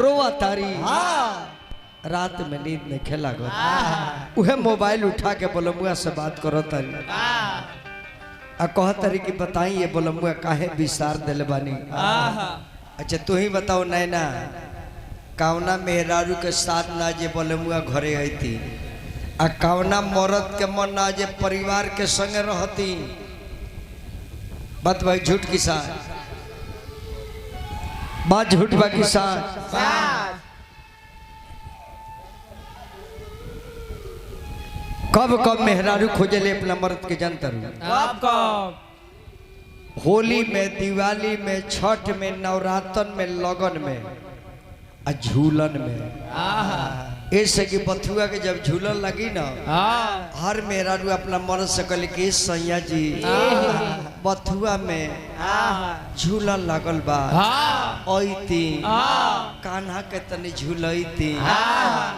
रोवा तारी रात में नींद नहीं खेला गो उहे मोबाइल उठा के बोलमुआ से बात करो तारी आ कह तारी कि बताई ये बोलमुआ काहे विसार दिल बानी। अच्छा तू ही बताओ नैना कावना मेहरारू के साथ ना जे बोलमुआ घरे आई थी आ कावना मरद के मन ना जे परिवार के संगे रहती। बात भाई झूठ की साथ बात झूठ बाकी साथ कब कब मेहरारू खोजे ले अपना मर्द के जनतर कब होली में दिवाली में छठ में नवरात्र में लगन में आ झूलन में ऐसे कि बथुआ के जब झूलन लगी ना हर मेहरारू अपना मर्द से कहले कि सैया जी बथुआ में झूलन लगल बा ऐती कान्हा के तनी झूलती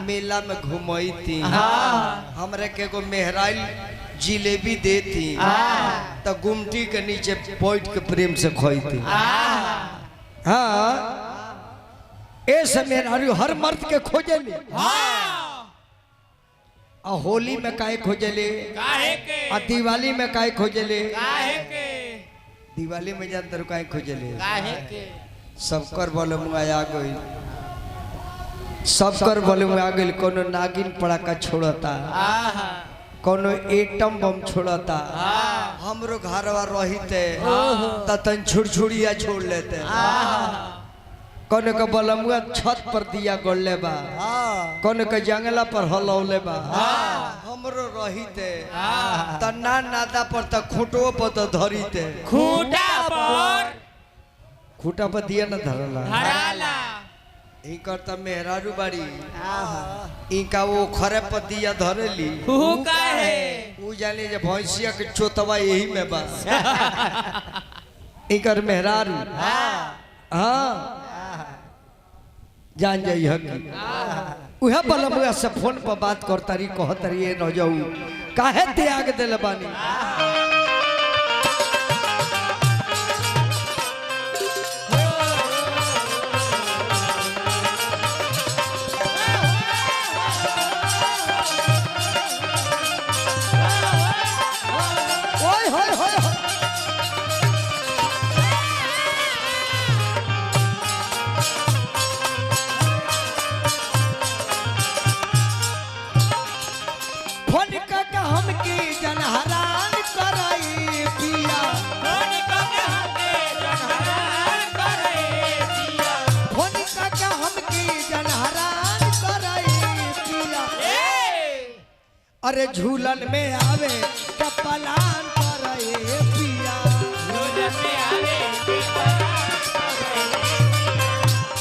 मेला में घुमती हमरे के एगो मेहराइल जिलेबी देती तो गुमटी के नीचे बैठ के प्रेम से खोती। हाँ ऐसे मेहरारू हर मर्द के खोजेली आ होली में काहे खोजेले आ दिवाली में काहे खोजेले दिवाली में जानते काहे खोजेले सबकर बोलमुआ आ गई सबकर बोलमुआ आ गई कोनो नागिन पड़ाका छोड़ता कोनो एटम बम छोड़ता हमरो घरवा रहिते तन छुड़छुड़िया छोड़ लेते कौन के बलमुआ छत पर दिया गोले बा कौन के जंगला पर हलौले बा हमरो रहिते त ना नादा पर त खूंटो पर त धरिते खूंटा पर दिया न धरला ई करता मेहरारू बाड़ी इनका वो खरे पर दिया धरेली ऊ जाने जे भैंसिया के चोतवा यही में बा इकर मेहरारू हाँ जान जाइए उहे बलमुआ से फोन पर बात करतारी कहतारी ए न जाऊ काहे त्याग देले बानी। अरे झूलन में आवे कपलान करे पिया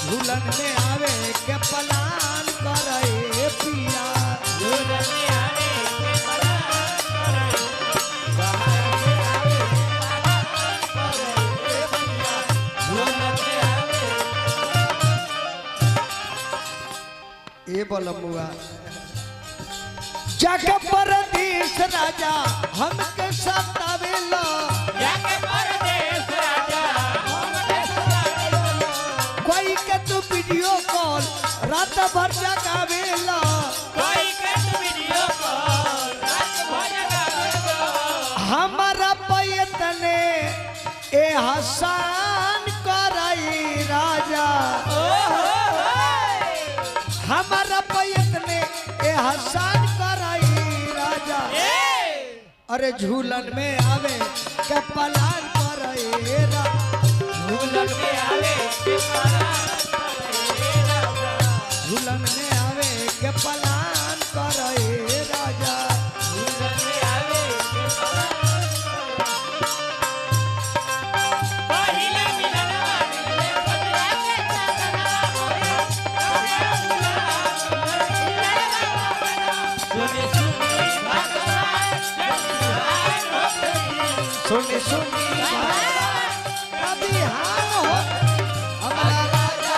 झूलन में आवे कपलान करे पिया झूलन में आवे ए बलमुआ जाके परदेश राजा हमके सतावेला जाके परदेश राजा हमके सतावेला कोई के तू वीडियो कॉल रात भर जगावेला कोई के तू वीडियो कॉल रात भर जगावेला हमारा पैतने ए हसान करई राजा हमारा पैतने ए हसान अरे झूलन में आवे के पलान पर झूलन में आवे के पलान झूलन में आवे के पलान पर राजा झूलन में आवे के पलान पहिले मिलनवा मिले बदला के चादरा मोरे सुनी सुनी कभी हाल हो हमारा राजा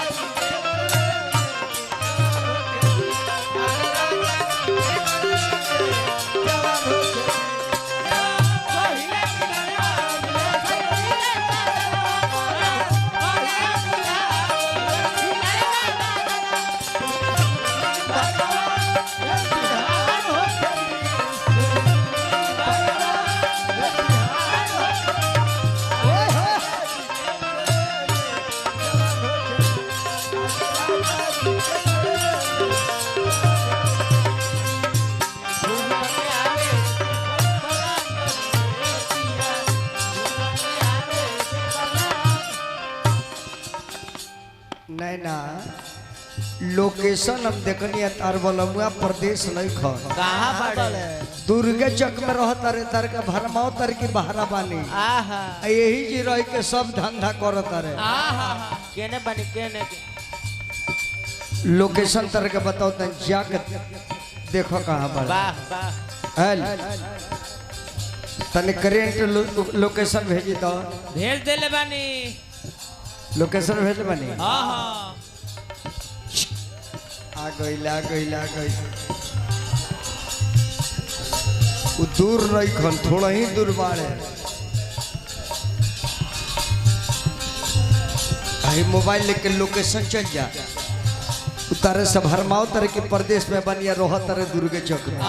ना लोकेशन हम देखनी है तार बलमुआ प्रदेश नहीं खा कहाँ पड़े दुर्गे चक में रह तारे तार के भरमाओ तार की बहरा बानी यही जी रह के सब धंधा कर तारे केने बनी केने लोकेशन तार के बताओ तन जाके देखो कहाँ पर वाह वाह हेल तने करेंट लोकेशन भेजी तो भेज देले बानी लोकेशन भेज बनी हाँ हाँ आ गई वो दूर नहीं खन थोड़ा ही दूर बाड़े आई मोबाइल लेके लोकेशन चल जा उतारे से भरमाओ तरह के प्रदेश में बनिया रोह तरह दुर्गे चौक में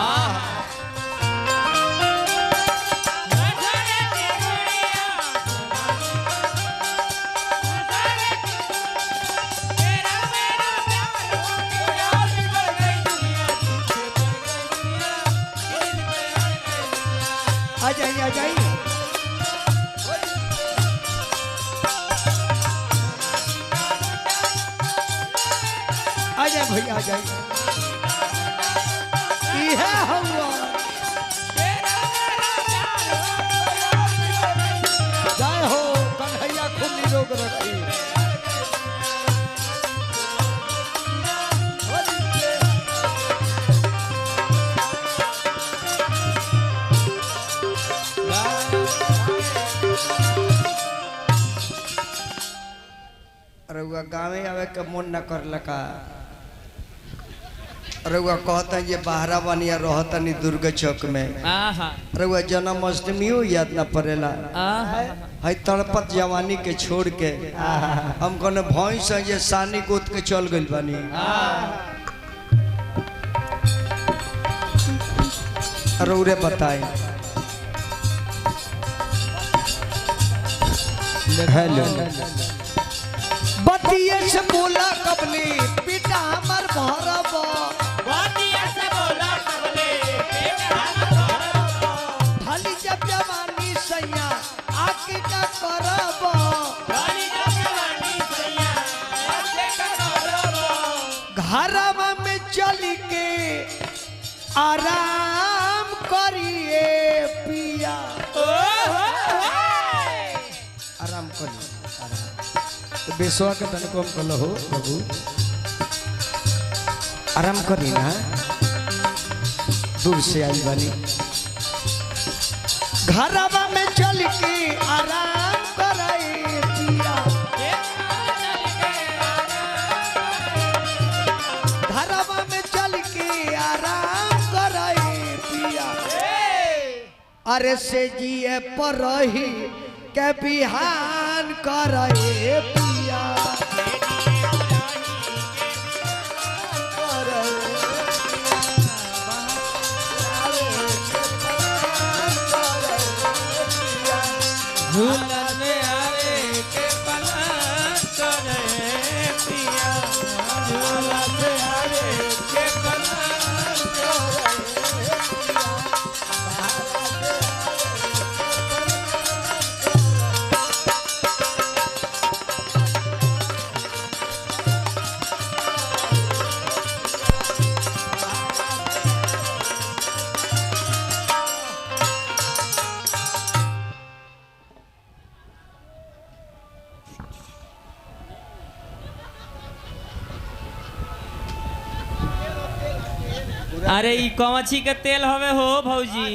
आ जाइए भैया आ जाइए जय हो कन्हैया खुली रोग रखी रउआ गाँव आवे के मन न कर लका रउआ कहता ये बाहरा बनिया रहतनी दुर्गा चौक में रउआ जन्माष्टमी याद न पड़ेला है तड़पत जवानी के छोड़ के हम कौन भैंस ये सानी गोद के चल गई बनी रउरे बताई हेलो बतिये से बोला कबली पिता हमर भरब बतिये से बोला कबली पिता हमर भरब ढाली जब जवानी सैया आके का करब ढाली जब जवानी सैया आके का करब घरवा में चल के आराम करिए पिया आराम करिए बेसवा के तन कम कल हो बाबू आराम करी ना दूर से आई बानी घरवा में चल के आराम कराए पिया घरवा में चल के आराम कराए पिया अरे से जिए पर रही के बिहान कराए पिया झूलन में आवे के पलट करे पिया झूलन में आवे के पलट करे अरे ई कौची के तेल हवे हो भौजी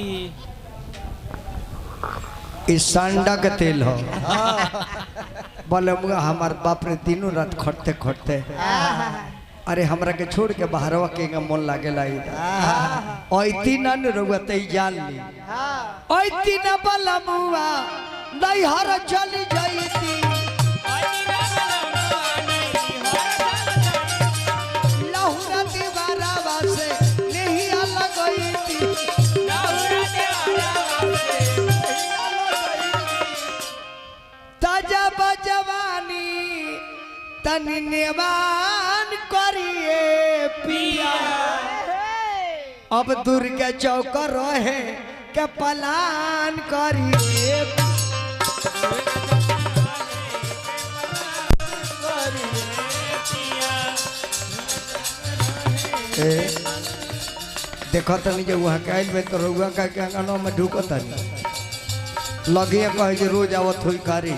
इस सांडा के तेल हो बोले मुआ हमार बाप रे तीनों रात खटते खटते अरे हमरा के छोड़ के बाहरवा के मन लागेला ऐती ना रउआ तई जान ली ऐती ना बला मुआ नहीं हर चली जाईती लहुरा दीवारावा से नहीं अलग गईती ताजा बजवानी तनी नेवान करिए पिया अब दुर्गा चौक रहे के पलान करिए देखो तनी जब वहाँ के आइल में तो रउआ का के अंगनों में ढुकत नहीं लगिया कहे जे रोज आवत हुई कारी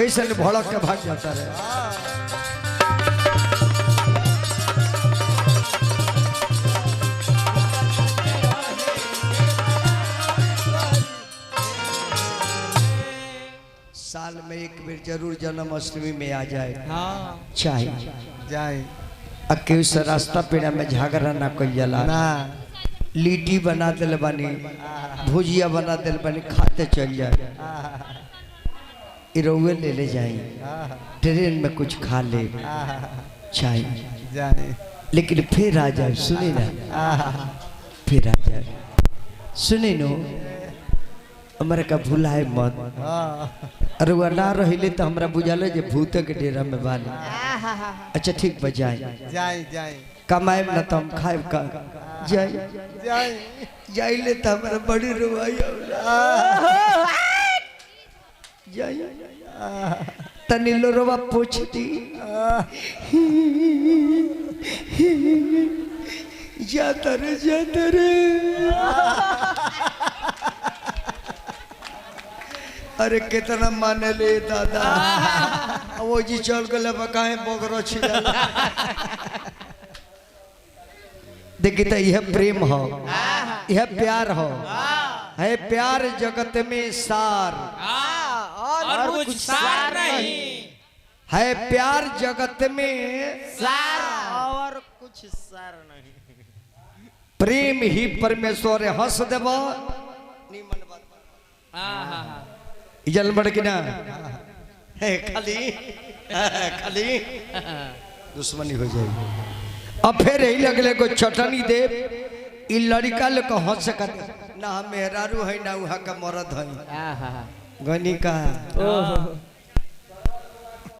ऐसे ने भड़क के भाग जाता रहे। साल में एक बार जरूर जन्माष्टमी में आ जाए। हाँ चाहिए जाए अकेले से रास्ता पेड़ा में झगड़ा ना कोई जला ना लिट्टी बना दिल बनी भुजिया बना दिल बनी खाते चल जाए इरोवे ले जाए ट्रेन में कुछ खा ले चाहिए जाए लेकिन फिर आ जाए सुनी ना फिर आ जाए सुनी नो हमारे का भुलाए मत अरे वह ना रहिले तो हमरा बुझाले जे भूत के डेरा में बानी। अच्छा ठीक बजाए जाए जाए कमाए ना तो हम खाए का जाए जाए जाइले तो हमारा बड़ी रुवाई जाए तनी लोरवा पूछती जाता रे अरे कितना माने ले दादा वो जी चल गए बकाए बोगरो छिड़ा देखी तो यह प्रेम हो यह प्यार हो है प्यार जगत में सार और कुछ सार नहीं है प्यार जगत में सार और कुछ सार नहीं प्रेम ही परमेश्वर हंस देव जल बढ़ की ना है खाली खाली दुश्मनी हो जाएगी। अब फिर यही लगले को चटनी दे इ लड़का लोग को हंस कर ना मेहरारू है ना वहाँ का मरद है गनी का